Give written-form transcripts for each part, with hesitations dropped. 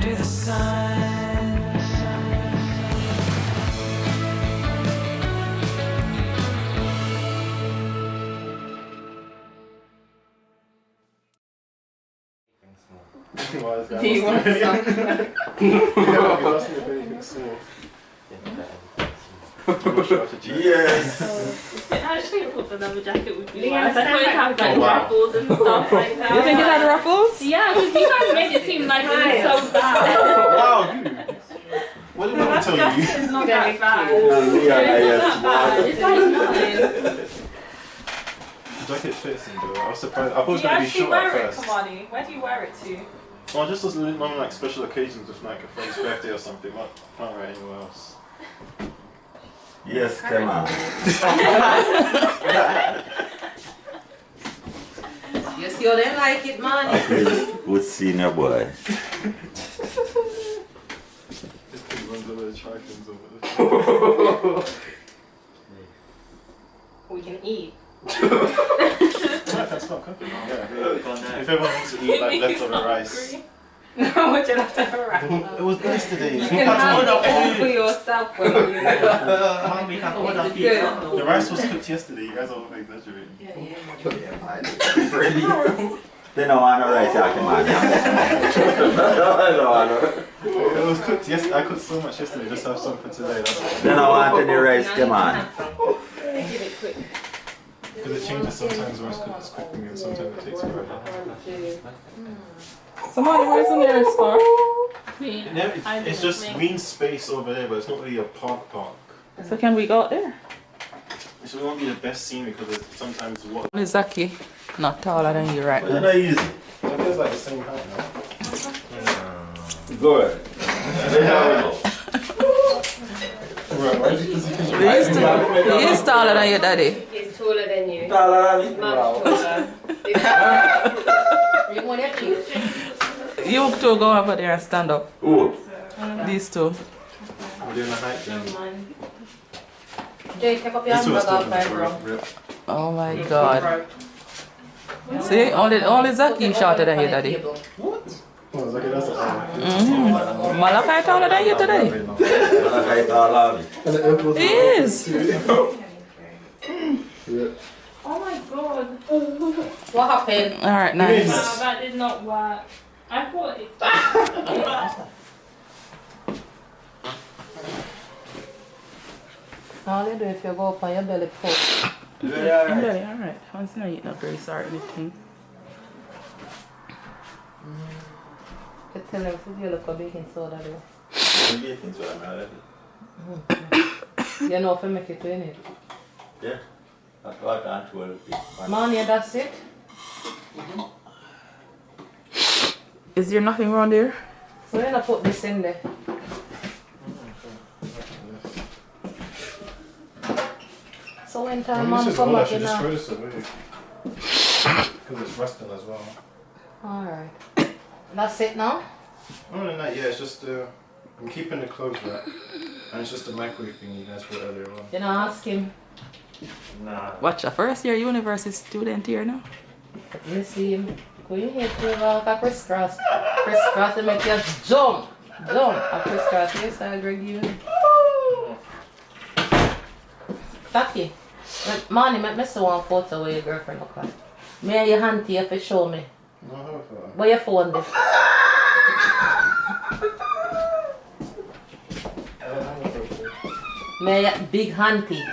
under the sun. Do you want some? Yes. I actually thought the leather jacket would be worse. I thought it had like ruffles and stuff like that. You think it had ruffles? Yeah, because you guys made it seem like it was so bad. Wow, dude. What did I tell you? It's not that bad. Yeah, It's not that bad. It's like nothing. The jacket fits him though. I was surprised. I thought it was Do you going to be actually short wear at it, first. Kamani? Where do you wear it to? Well, just was on like special occasions with like a friend's birthday or something. Like, I can't wear it anywhere else. Yes, come on. You still didn't like it, man. I feel good seeing your boy. This thing runs over the trifles over the We can eat. That's not cooking. Yeah. If everyone wants to eat like leftover rice. No, would you like to have a wrap? It was yesterday. You can have all for yourself when you The rice was cooked yesterday. You guys are exaggerating. They don't want no rice, come on. It was cooked yesterday. I cooked so much yesterday. Just have some for today. That's all. They don't want any rice, come on. Give it quick. Because it changes sometimes when it's cooked quickly and sometimes it takes forever. Somebody, where's the nearest store? It's just green space over there, but it's not really a park. So can we go out there? So it won't be the best scenery because sometimes what. Zaki, not taller than you right It's now. not easy. That feels like the same height now. Good. Right, why did you He is taller than your daddy. He's taller than you. Taller than me? Much taller. You want to eat? You two go over there and stand up. Who? These two. We're doing a hike then. Jay, take up your This was hamburger still off my bro. Oh my god. See, only Zaki shorter than your daddy. What? Oh, it's like that's Malachi taller than you today. Malachi taller than me. He is. Oh my god. What happened? Alright, nice. Wow, that did not work. I thought it. All you do if you go up on your belly poke. Alright. Once not eating no grease or anything. You tell them to do look a baking soda there. Baking soda, man. You know if you make it in it. Yeah. That's what I can't hold it. Man, yeah, that's it. Is there nothing wrong there? So you're not put this in there. So when time mom come back, you know. this away. Because it's rusting as well. Alright. That's it now? Other than that, yeah, it's just I'm keeping the clothes wrapped. And it's just a microwave thing you guys put earlier on. You know, ask him. Nah. Watch a first year university student here now. You see him. Go you head to a crisscross. Crisscross and make you jump. Jump. A crisscross. Yes, I agree with you. Taki. Money, make me see one photo where your girlfriend look like. Me and your auntie if you show me. No, how far? Where your phone there? Me and your big auntie.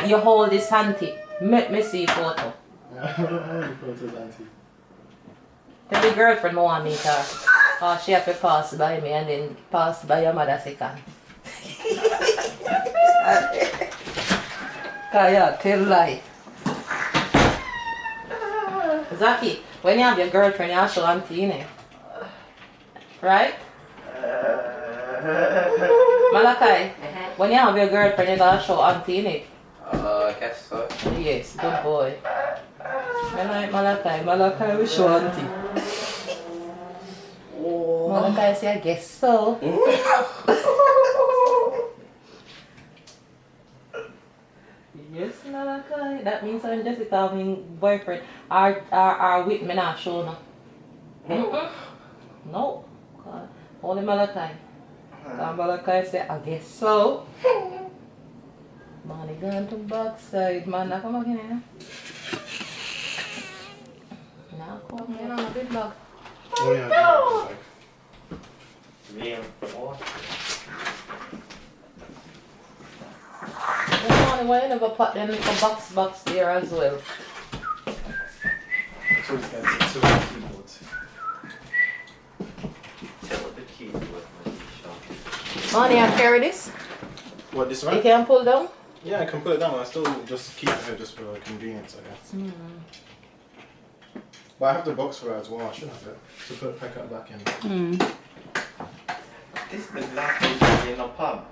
You hold this auntie. Make me see photo. Tell the girlfriend I want to meet her. Oh, she have to pass by me and then pass by your mother second. Kaya, tell lie. Zaki, when you have your girlfriend, you show auntie, innit? Right? Malachi, when you have your girlfriend, you gotta show auntie, innit? I guess so. Yes, good boy. I like Malachi. Malachi will show auntie. Malachi say, I guess so. Yes, Malachi. That means I'm Jessica having boyfriend. Our with me not show no. No. God. Only Malachi. Malachi say, I guess so. Man, he gone to backside. Man, now come back in here. Now come here, I'm a big dog. Oh yeah. Reinforced. This morning, why you never put them little box there as well? So it's got two keyboards. Tell the keyboard when you shop. Money, I carry this. What, this You one? can pull down. Yeah, I can put it down. I still just keep it here just for convenience, I guess. But I have the box for it as well. I should have it to put pack it back in. This is the last station in the pub.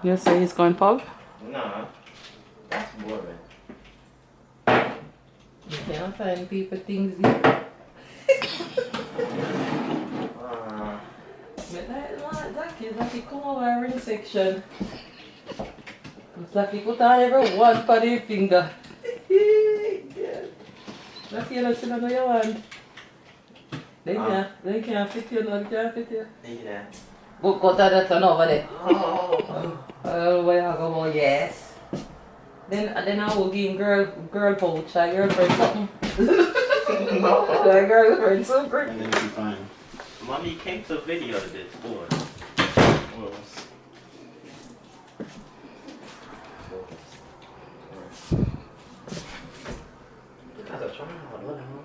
You say he's going pub? No, that's boring. You can't find people things here. Zaki come over in the section. Zaki put on every one for the finger. Zaki, you sit on your hand. They can't fit you, no, they can't fit you. Yeah. Go cut that one over there. Oh. Where I go, yes. Then I will give him girl pouch, a girlfriend something. A girlfriend something. And then you'll be fine. Mommy came to video this board. What else? You guys are trying hard, what the hell?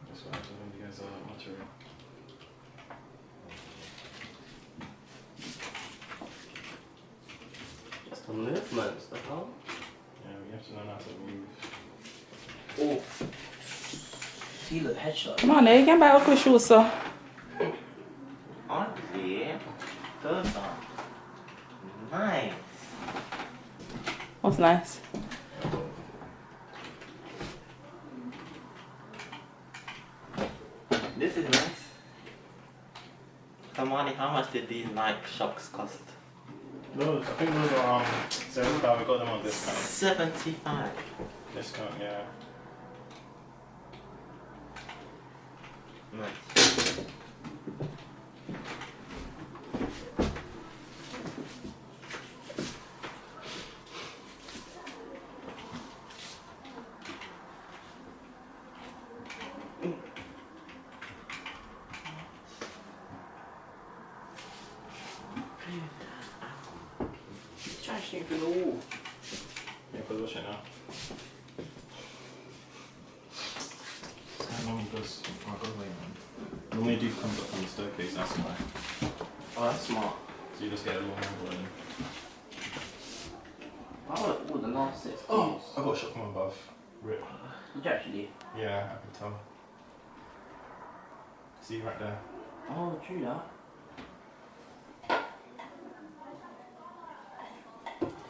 That's what happens when you guys are material. Just the movements, the hell? Yeah, we have to learn how to move. Oh. See the headshot. Come on, you can buy ugly shoes, so. Ugly. Third one. Nice. What's nice? This is nice. Come on, how much did these Nike shocks cost? Those, I think those are 75. We got them on discount. 75. Discount, yeah. Nice. Charging for the wall. Yeah, because watch it now. That normally goes. Oh, go away, man. Normally do comes up on the staircase, that's why. Oh, that's smart. So you just get a little more in. I would all the last 6 Oh, I got a shot from above. Rip. Did you actually? Yeah, I can tell. See right there. Oh, true that.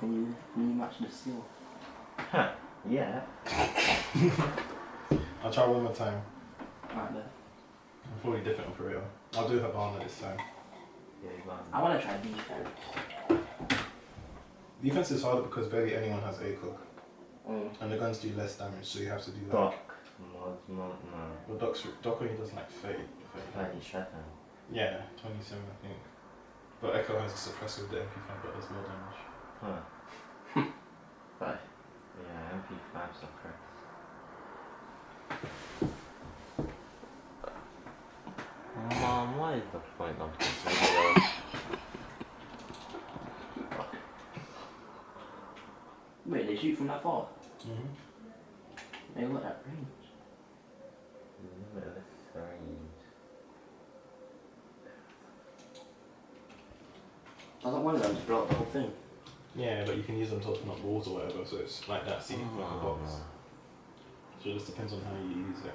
Can you match the seal? Huh, yeah. I'll try one more time. Right there. I'm fully different operator. I'll do Havana this time. Yeah, you got it. I want to try defense. Defense is harder because barely anyone has a cook. Mm. And the guns do less damage, so you have to do that. Doc. No, it's not, no. Well, Doc only does like 30. Like you shut down. Yeah, 27 I think. But Echo has a suppressor with the MP5 but does more damage. Huh. But, yeah, MP5s are correct. Mom, what is the point of this video? Wait, they shoot from that far? They got that range. Doesn't one of them to blow up the whole thing? Yeah, but you can use them to open up walls or whatever, so it's like that, see, like a box. So it just depends on how you use it.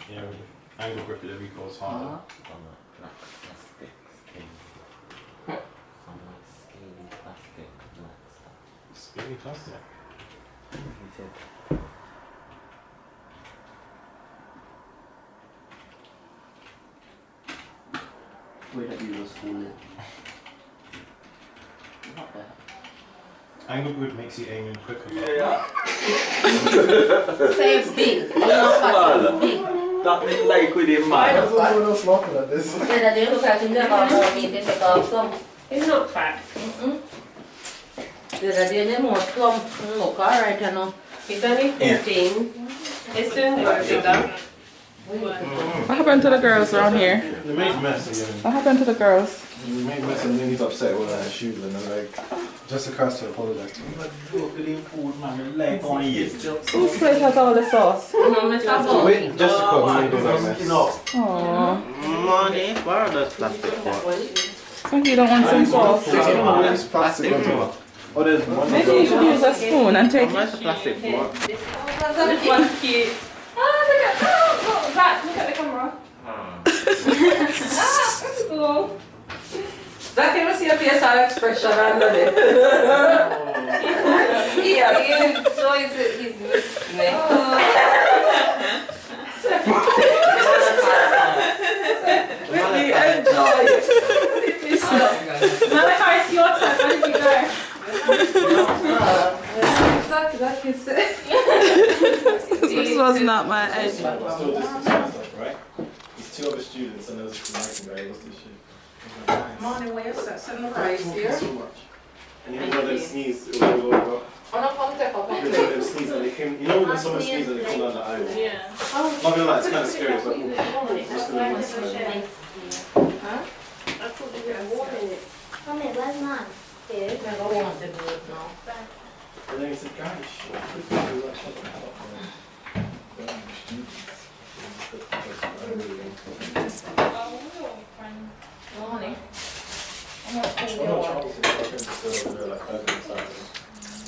Yeah, with the angle grip, the recoil is harder. Scaly plastic. Wait, that you was falling. Angle grid makes you aim in quicker. Yeah. Say it's big. You know what? Big. That bit like with him, Why man. does everyone else laughing at this? Yeah, they look like you never want me to take off some. It's not fat. Yeah, they more plump. Look, alright, you know. It's only 14. It's soon grow bigger. What happened to the girls around here? They made a mess again. What happened to the girls? They made a mess and then he's upset with her shoes and they're like, Jessica has to apologize to him. Look at him food, man. The leg on it. Whose plate has all the sauce? Wait, Jessica made all that mess. Aww. Money. Where does plastic for? So you don't want some sauce? There's plastic on top. Oh, there's one. Maybe you should use a spoon and take How much the plastic for? This one's cute. Oh, look at that. Look at the camera. That's cool. That can see a facial expression under it. Yeah, he enjoys it. He's listening. Really enjoy it. Malachi, it's your turn. Where did you go? This was not my idea. Still just stuff, right? These two other students and there's this American guy, what's this shit? Morning, where you set the rice here? So much. And even though they sneezed, it was all over. On a contact of Even though they sneezed and they came, you know when someone sneezes and they come down the aisle? Yeah. Not gonna lie, it's kind of scary. It's like, ooh, just gonna be scary. That's what we're doing. Mommy, where's mine? I don't want to do it now. And then he said, guys, shut up. Morning. I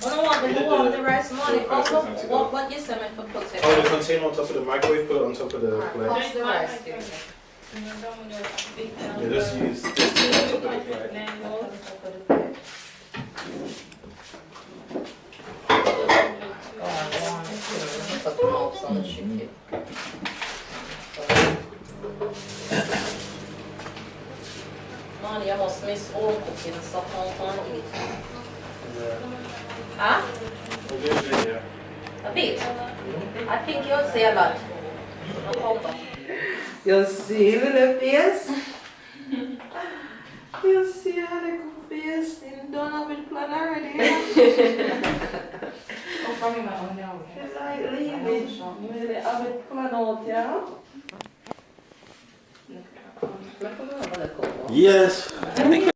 don't want to warm the rice morning. What you said for put it? Oh, the container on top of the microwave, put it on top of the plate. What's the rice there? Yeah, just use this on top of the plate. Put the mouse on the chicken. Man, you must miss all cooking stuff on eat. Huh? Yeah. A bit? I think you'll say a lot. You see little face? You see how they cook face in done with plan already? Oh, from me, my own now. It's like leaving. You really have it plan out, yeah? Yes. I think